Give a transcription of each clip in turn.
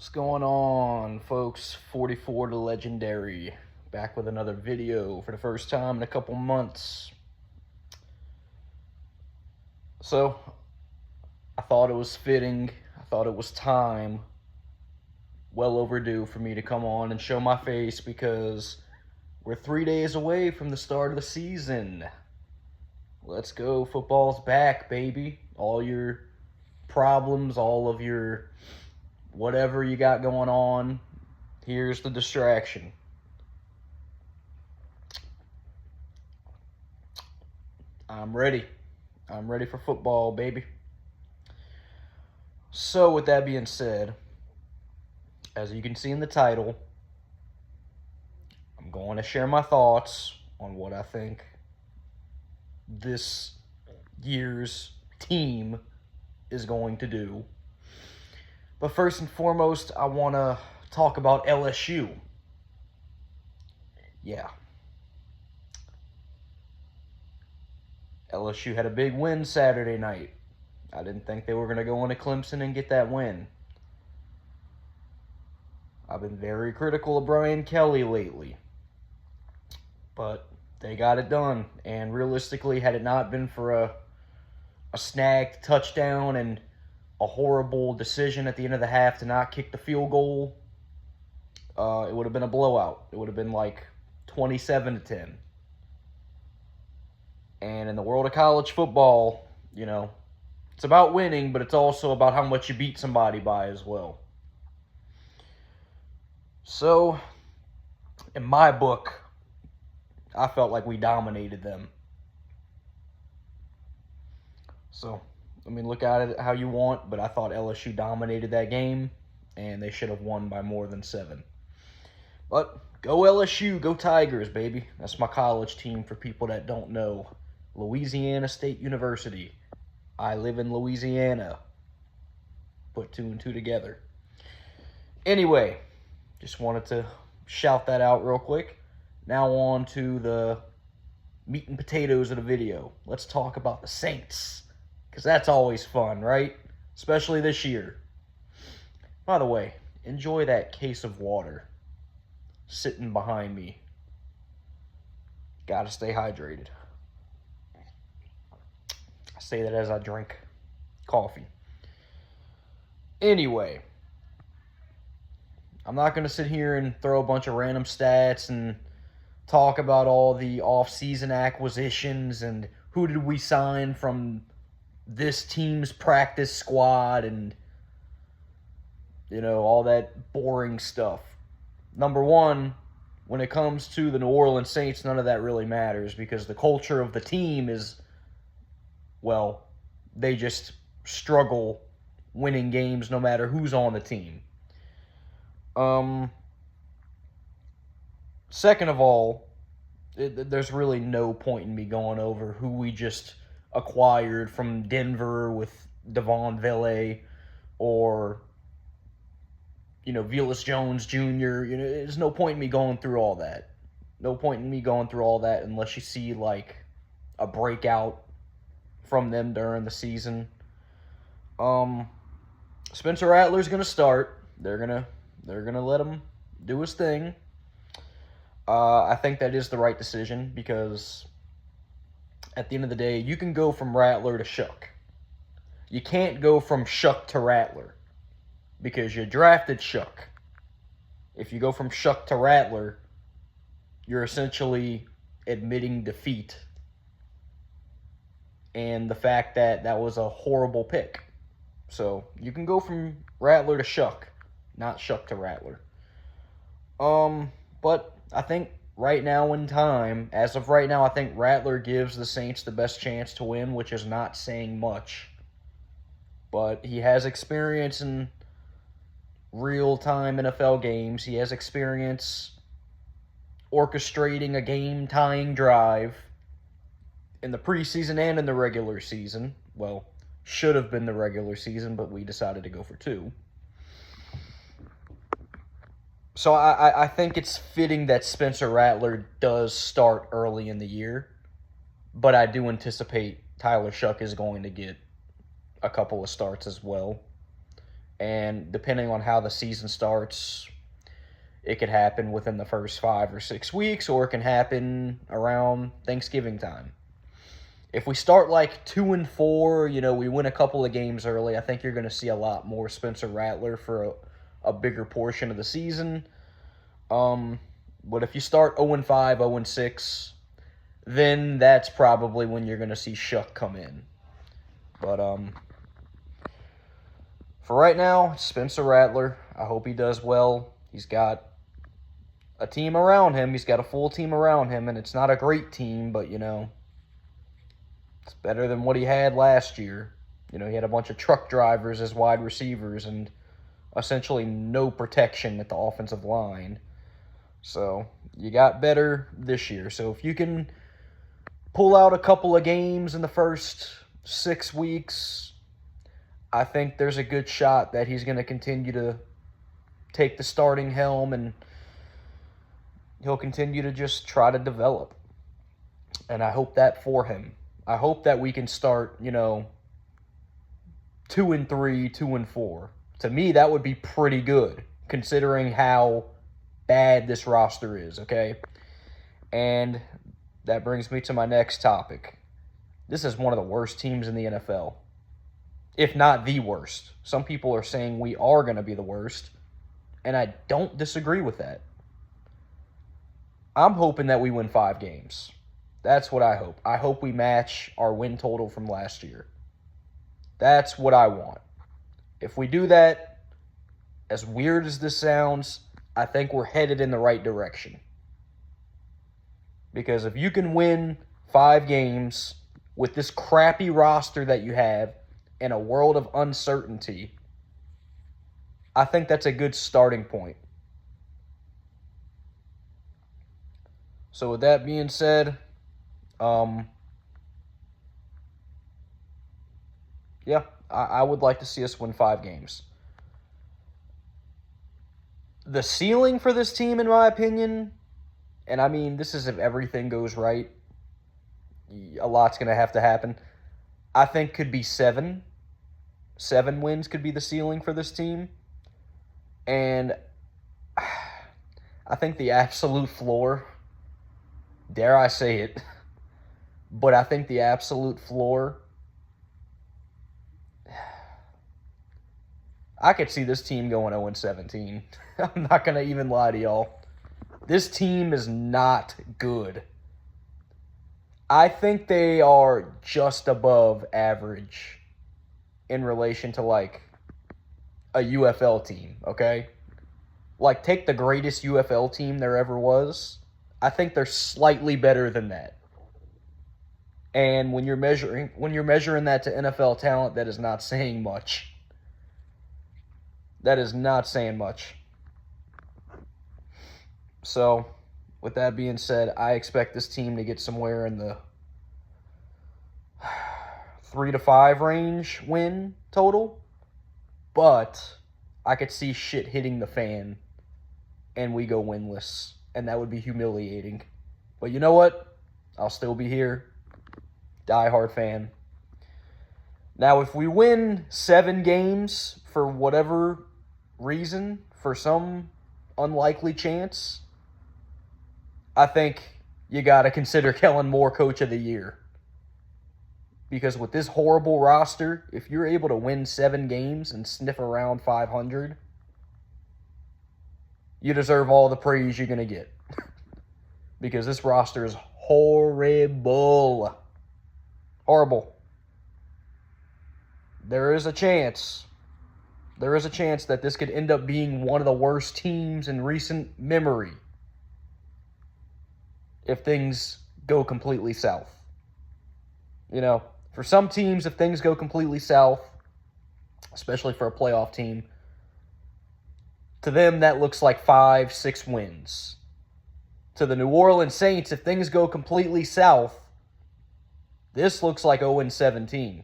What's going on, folks? 44 to Legendary. Back with another video for the first time in a couple months. So, I thought it was fitting. I thought it was time. Well overdue for me to come on and show my face because we're 3 days away from the start of the season. Let's go. Football's back, baby. All your problems, all of your whatever you got going on, here's the distraction. I'm ready. I'm ready for football, baby. So, with that being said, as you can see in the title, I'm going to share my thoughts on what I think this year's team is going to do. But first and foremost, I want to talk about LSU. Yeah. LSU had a big win Saturday night. I didn't think they were going to go into Clemson and get that win. I've been very critical of Brian Kelly lately. But they got it done. And realistically, had it not been for a snagged touchdown and a horrible decision at the end of the half to not kick the field goal, it would have been a blowout. It would have been like 27-10. And in the world of college football, it's about winning, but it's also about how much you beat somebody by as well. So, in my book, I felt like we dominated them. So, look at it how you want, but I thought LSU dominated that game, and they should have won by more than 7. But go LSU, go Tigers, baby. That's my college team for people that don't know. Louisiana State University. I live in Louisiana. Put 2 and 2 together. Anyway, just wanted to shout that out real quick. Now on to the meat and potatoes of the video. Let's talk about the Saints. Because that's always fun, right? Especially this year. By the way, enjoy that case of water sitting behind me. Gotta stay hydrated. I say that as I drink coffee. Anyway, I'm not going to sit here and throw a bunch of random stats and talk about all the off-season acquisitions and who did we sign from this team's practice squad and, all that boring stuff. Number one, when it comes to the New Orleans Saints, none of that really matters because the culture of the team is, they just struggle winning games no matter who's on the team. Second of all, there's really no point in me going over who we just acquired from Denver with Devon Vele or, Velus Jones Jr. There's no point in me going through all that. No point in me going through all that unless you see, a breakout from them during the season. Spencer Rattler's going to start. They're gonna let him do his thing. I think that is the right decision because at the end of the day, you can go from Rattler to Shuck. You can't go from Shuck to Rattler because you drafted Shuck. If you go from Shuck to Rattler, you're essentially admitting defeat and the fact that that was a horrible pick. So you can go from Rattler to Shuck, not Shuck to Rattler. But I think right now in time, as of right now, I think Rattler gives the Saints the best chance to win, which is not saying much. But he has experience in real-time NFL games. He has experience orchestrating a game-tying drive in the preseason and in the regular season. Well, should have been the regular season, but we decided to go for 2. So I think it's fitting that Spencer Rattler does start early in the year, but I do anticipate Tyler Shuck is going to get a couple of starts as well. And depending on how the season starts, it could happen within the first 5 or 6 weeks, or it can happen around Thanksgiving time. If we start like 2-4, we win a couple of games early, I think you're going to see a lot more Spencer Rattler for a bigger portion of the season. But if you start 0-5, 0-6, then that's probably when you're going to see Shuck come in. But for right now, Spencer Rattler, I hope he does well. He's got a team around him. He's got a full team around him, and it's not a great team, but, it's better than what he had last year. He had a bunch of truck drivers as wide receivers and essentially no protection at the offensive line. So you got better this year. So if you can pull out a couple of games in the first 6 weeks, I think there's a good shot that he's going to continue to take the starting helm and he'll continue to just try to develop. And I hope that for him. I hope that we can start, 2-3, 2-4. To me, that would be pretty good, considering how bad this roster is, okay? And that brings me to my next topic. This is one of the worst teams in the NFL, if not the worst. Some people are saying we are going to be the worst, and I don't disagree with that. I'm hoping that we win 5 games. That's what I hope. I hope we match our win total from last year. That's what I want. If we do that, as weird as this sounds, I think we're headed in the right direction. Because if you can win 5 games with this crappy roster that you have in a world of uncertainty, I think that's a good starting point. So with that being said, I would like to see us win 5 games. The ceiling for this team, in my opinion, and I mean, this is if everything goes right, a lot's going to have to happen, I think could be 7. 7 wins could be the ceiling for this team. And I think the absolute floor, dare I say it, but I think the absolute floor, I could see this team going 0-17. I'm not going to even lie to y'all. This team is not good. I think they are just above average in relation to, like, a UFL team, okay? Like, take the greatest UFL team there ever was. I think they're slightly better than that. And when you're measuring that to NFL talent, that is not saying much. That is not saying much. So, with that being said, I expect this team to get somewhere in the 3-5 range win total. But I could see shit hitting the fan and we go winless. And that would be humiliating. But you know what? I'll still be here. Die-hard fan. Now, if we win 7 games for whatever reason, for some unlikely chance, I think you got to consider Kellen Moore Coach of the Year. Because with this horrible roster, if you're able to win 7 games and sniff around 500, you deserve all the praise you're going to get. Because this roster is horrible. Horrible. There is a chance that this could end up being one of the worst teams in recent memory if things go completely south. For some teams, if things go completely south, especially for a playoff team, to them that looks like 5-6 wins. To the New Orleans Saints, if things go completely south, this looks like 0-17.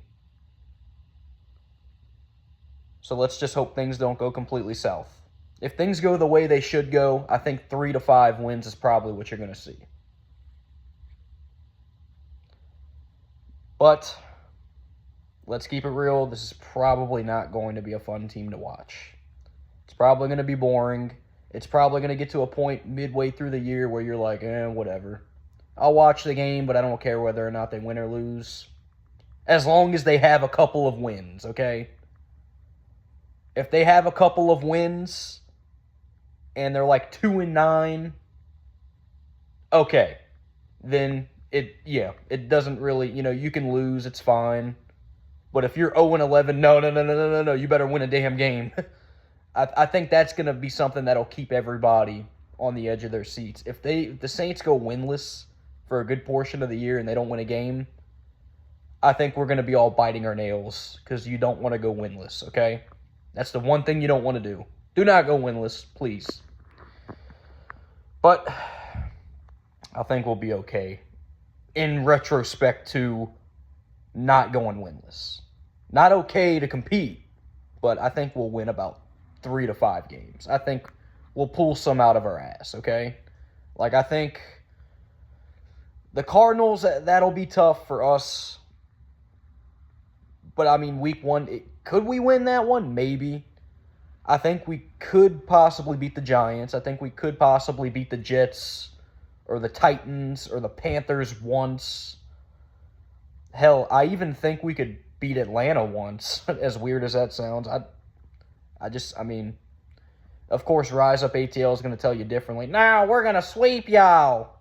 So let's just hope things don't go completely south. If things go the way they should go, I think 3-5 wins is probably what you're going to see. But let's keep it real. This is probably not going to be a fun team to watch. It's probably going to be boring. It's probably going to get to a point midway through the year where you're like, whatever. I'll watch the game, but I don't care whether or not they win or lose. As long as they have a couple of wins, okay? If they have a couple of wins and they're like 2-9, okay. Then it doesn't really, you can lose, it's fine. But if you're 0-11, no, you better win a damn game. I think that's going to be something that'll keep everybody on the edge of their seats. If the Saints go winless for a good portion of the year and they don't win a game, I think we're going to be all biting our nails because you don't want to go winless, okay? That's the one thing you don't want to do. Do not go winless, please. But I think we'll be okay in retrospect to not going winless. Not okay to compete, but I think we'll win about 3 to 5 games. I think we'll pull some out of our ass, okay? Like, I think the Cardinals, that'll be tough for us. But, I mean, week 1, could we win that one? Maybe. I think we could possibly beat the Giants. I think we could possibly beat the Jets or the Titans or the Panthers once. Hell, I even think we could beat Atlanta once, as weird as that sounds. I mean, of course, Rise Up ATL is going to tell you differently. Now we're going to sweep y'all.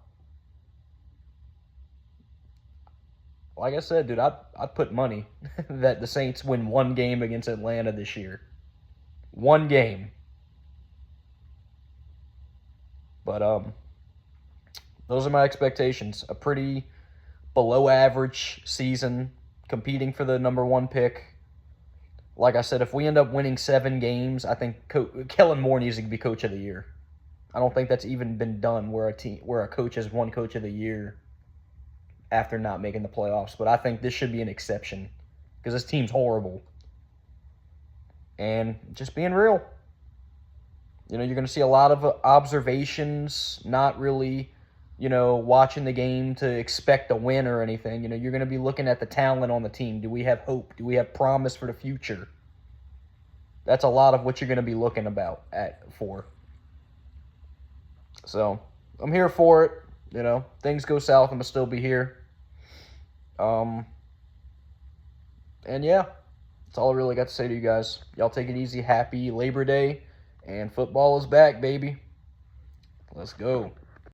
Like I said, dude, I'd put money that the Saints win one game against Atlanta this year. One game. But, those are my expectations. A pretty below-average season, competing for the number 1 pick. Like I said, if we end up winning 7 games, I think Kellen Moore needs to be Coach of the Year. I don't think that's even been done where a coach has won Coach of the Year after not making the playoffs. But I think this should be an exception because this team's horrible. And just being real, you're going to see a lot of observations, not really, watching the game to expect a win or anything. You're going to be looking at the talent on the team. Do we have hope? Do we have promise for the future? That's a lot of what you're going to be looking for. So, I'm here for it. Things go south, I'm going to still be here. And yeah, that's all I really got to say to you guys. Y'all take it easy. Happy Labor Day. And football is back, baby. Let's go.